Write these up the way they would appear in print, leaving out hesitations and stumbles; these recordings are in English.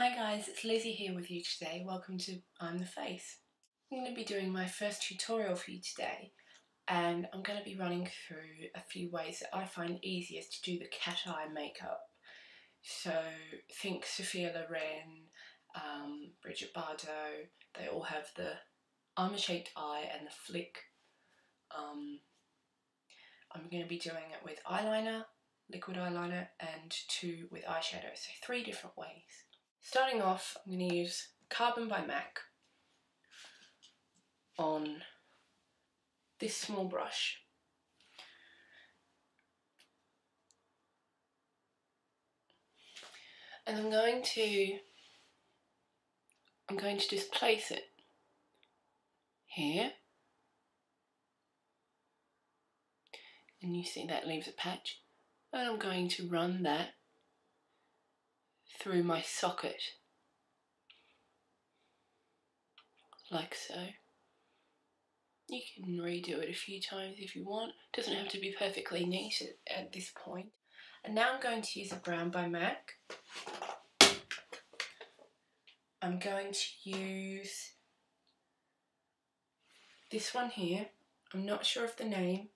Hi guys, it's Lizzy here with you today. Welcome to I'm the Face. I'm going to be doing my first tutorial for you today, and I'm going to be running through a few ways that I find easiest to do the cat eye makeup. So think Sophia Loren, Bridget Bardot, they all have the almond-shaped eye and the flick. I'm going to be doing it with eyeliner, liquid eyeliner, and 2 with eyeshadow, so 3 different ways. Starting off, I'm going to use Carbon by MAC on this small brush. And I'm going to just place it here. And you see that leaves a patch. And I'm going to run that through my socket, like so. You can redo it a few times if you want. It doesn't have to be perfectly neat at this point. And now I'm going to use a brown by MAC. I'm going to use this one here. I'm not sure of the name.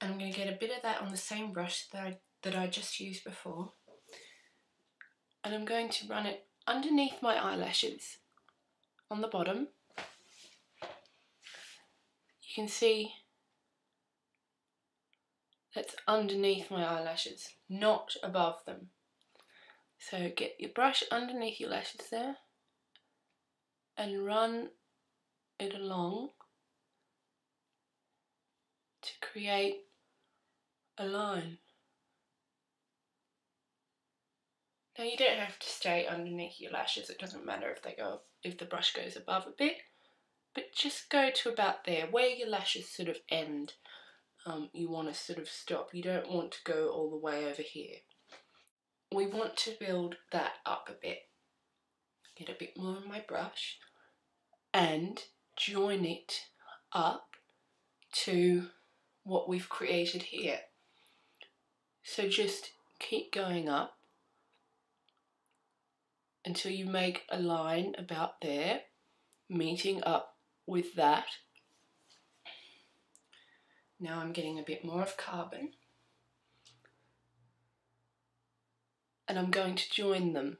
And I'm going to get a bit of that on the same brush that I just used before. And I'm going to run it underneath my eyelashes on the bottom. You can see that's underneath my eyelashes, not above them. So get your brush underneath your lashes there and run it along to create a line. Now you don't have to stay underneath your lashes, it doesn't matter if the brush goes above a bit, but just go to about there, where your lashes sort of end. You want to sort of stop, you don't want to go all the way over here. We want to build that up a bit. Get a bit more on my brush and join it up to what we've created here. So just keep going up until you make a line about there, meeting up with that. Now I'm getting a bit more of carbon, and I'm going to join them.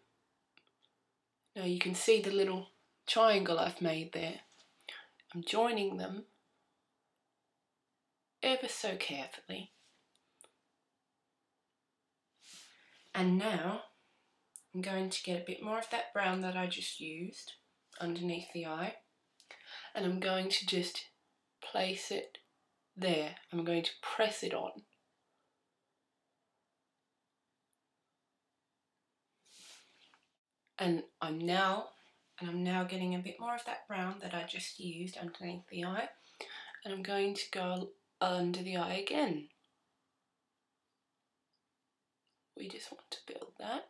Now you can see the little triangle I've made there. I'm joining them ever so carefully. And now I'm going to get a bit more of that brown that I just used underneath the eye, and I'm going to just place it there. I'm going to press it on. And I'm now getting a bit more of that brown that I just used underneath the eye, and I'm going to go under the eye again. We just want to build that.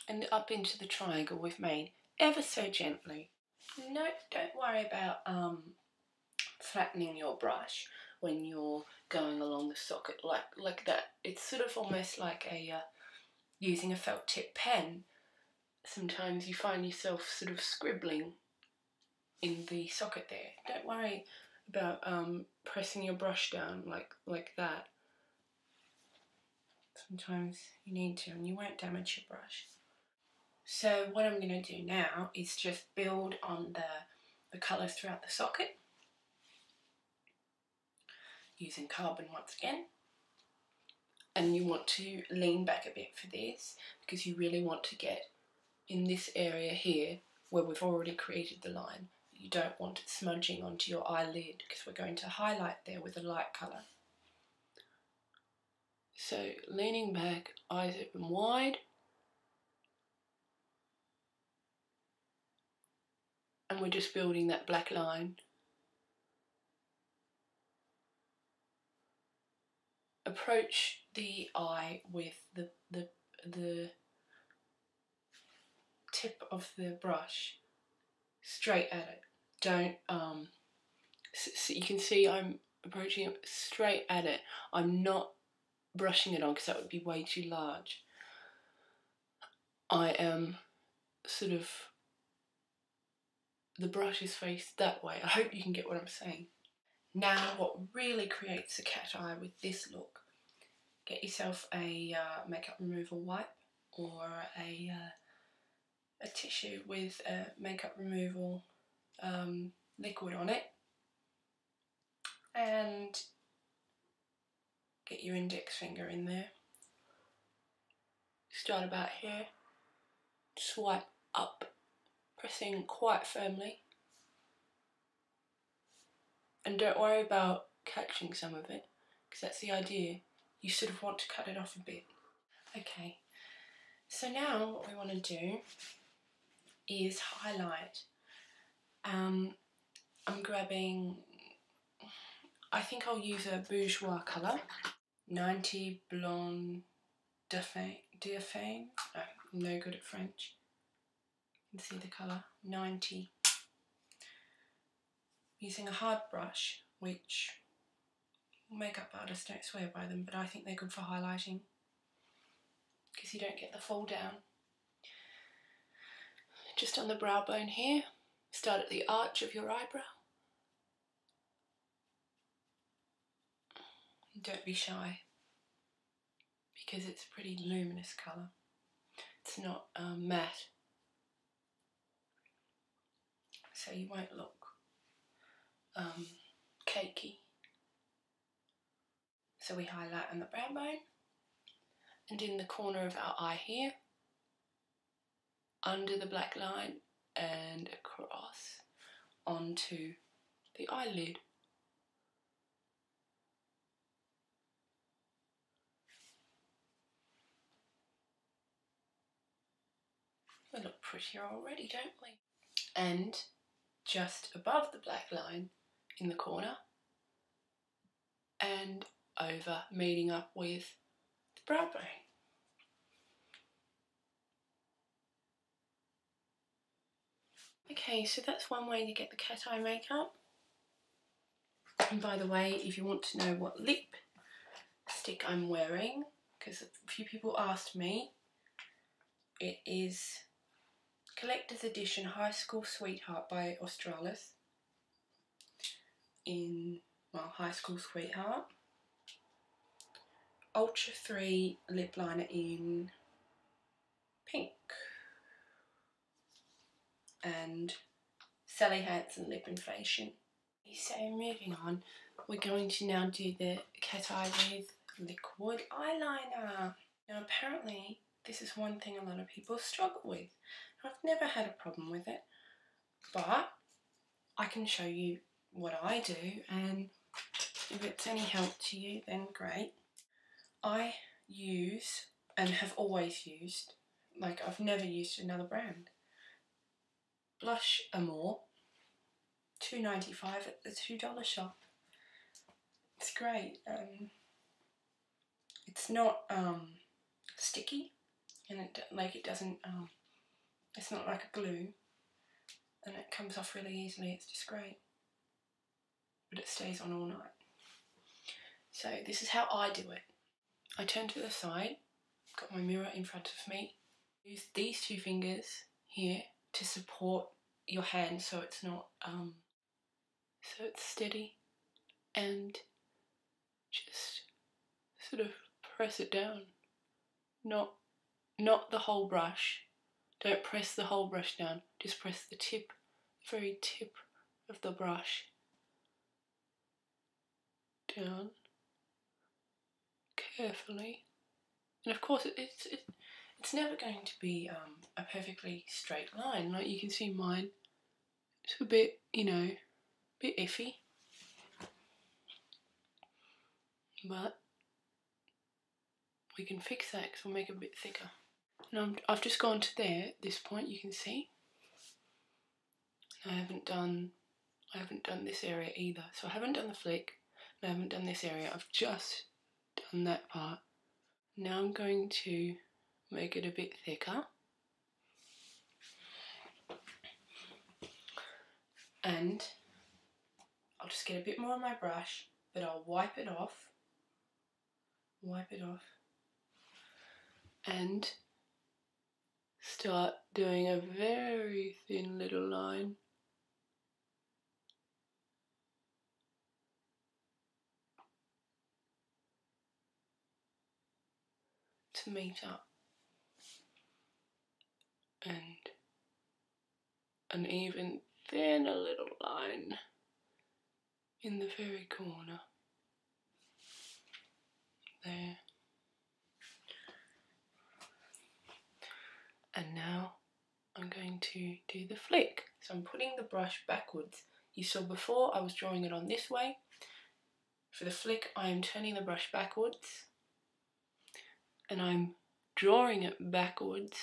And up into the triangle we've made, ever so gently. No, don't worry about flattening your brush when you're going along the socket like that. It's sort of almost like using a felt tip pen. Sometimes you find yourself sort of scribbling in the socket there. Don't worry about pressing your brush down like that. Sometimes you need to, and you won't damage your brush. So what I'm going to do now is just build on the colours throughout the socket, using carbon once again. And you want to lean back a bit for this, because you really want to get in this area here where we've already created the line. You don't want it smudging onto your eyelid, because we're going to highlight there with a light colour. So leaning back, eyes open wide. And we're just building that black line. Approach the eye with the tip of the brush straight at it. Don't so you can see I'm approaching it straight at it. I'm not brushing it on because that would be way too large. I am sort of, the brush is faced that way. I hope you can get what I'm saying. Now what really creates a cat eye with this look, get yourself a makeup removal wipe or a tissue with a makeup removal liquid on it, and get your index finger in there. Start about here, swipe up, pressing quite firmly, and don't worry about catching some of it, because that's the idea. You sort of want to cut it off a bit. Okay, so now what we want to do is highlight. I'm grabbing, I think I'll use a bourgeois colour, 90 Blonde Dauphin. No, I'm no good at French. You can see the colour, 90. Using a hard brush, which makeup artists don't swear by them, but I think they're good for highlighting because you don't get the fall down. Just on the brow bone here, start at the arch of your eyebrow. Don't be shy because it's a pretty luminous colour. It's not matte, so you won't look cakey. So we highlight on the brow bone and in the corner of our eye here, under the black line and across onto the eyelid. We look prettier already, don't we? And just above the black line in the corner and over, meeting up with the brow bone. Okay, so that's one way to get the cat eye makeup. And by the way, if you want to know what lipstick I'm wearing, because a few people asked me, it is Collector's Edition High School Sweetheart by Australis in, well, High School Sweetheart. Ultra 3 lip liner in pink. And Sally Hansen lip inflation. So moving on, we're going to now do the cat eye with liquid eyeliner. Now apparently this is one thing a lot of people struggle with. I've never had a problem with it, but I can show you what I do, and if it's any help to you then great. I use, and have always used, like I've never used another brand, Blush Amore, $2.95 at the $2 shop. It's great. It's not sticky, and it doesn't. It's not like a glue, and it comes off really easily. It's just great, but it stays on all night. So this is how I do it. I turn to the side, got my mirror in front of me. Use these two fingers here to support your hand so it's not so it's steady, and just sort of press it down. Not the whole brush. Don't press the whole brush down. Just press the tip, very tip of the brush down carefully. And of course it's never going to be a perfectly straight line. Like you can see mine, it's a bit, you know, a bit iffy. But we can fix that because we'll make it a bit thicker. And I've just gone to there, at this point you can see. I haven't done this area either. So I haven't done the flick, and I haven't done this area. I've just done that part. Now I'm going to make it a bit thicker. And I'll just get a bit more on my brush, but I'll wipe it off wipe it off, and start doing a very thin little line to meet up, and an even thinner little line in the very corner there. And now I'm going to do the flick. So I'm putting the brush backwards. You saw before I was drawing it on this way. For the flick I am turning the brush backwards and I'm drawing it backwards.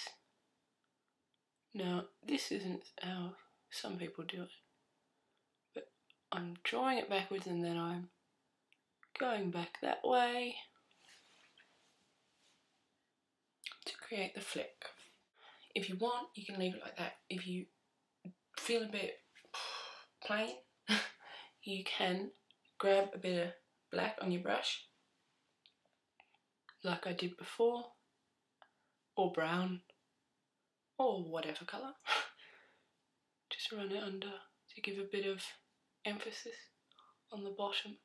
Now this isn't how some people do it, but I'm drawing it backwards and then I'm going back that way to create the flick. If you want, you can leave it like that. If you feel a bit plain, you can grab a bit of black on your brush, like I did before, or brown, or whatever colour. Just run it under to give a bit of emphasis on the bottom.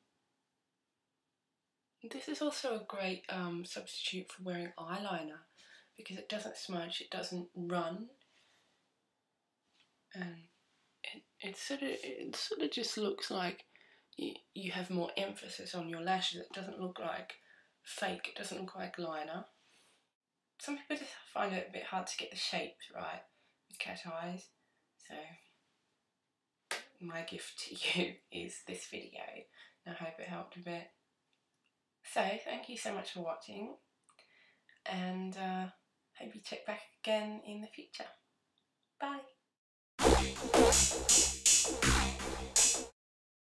This is also a great substitute for wearing eyeliner, because it doesn't smudge, it doesn't run, and it sort of just looks like you have more emphasis on your lashes. It doesn't look like fake, it doesn't look like liner. Some people just find it a bit hard to get the shapes right with cat eyes, so my gift to you is this video, and I hope it helped a bit. So thank you so much for watching, and hope you check back again in the future. Bye!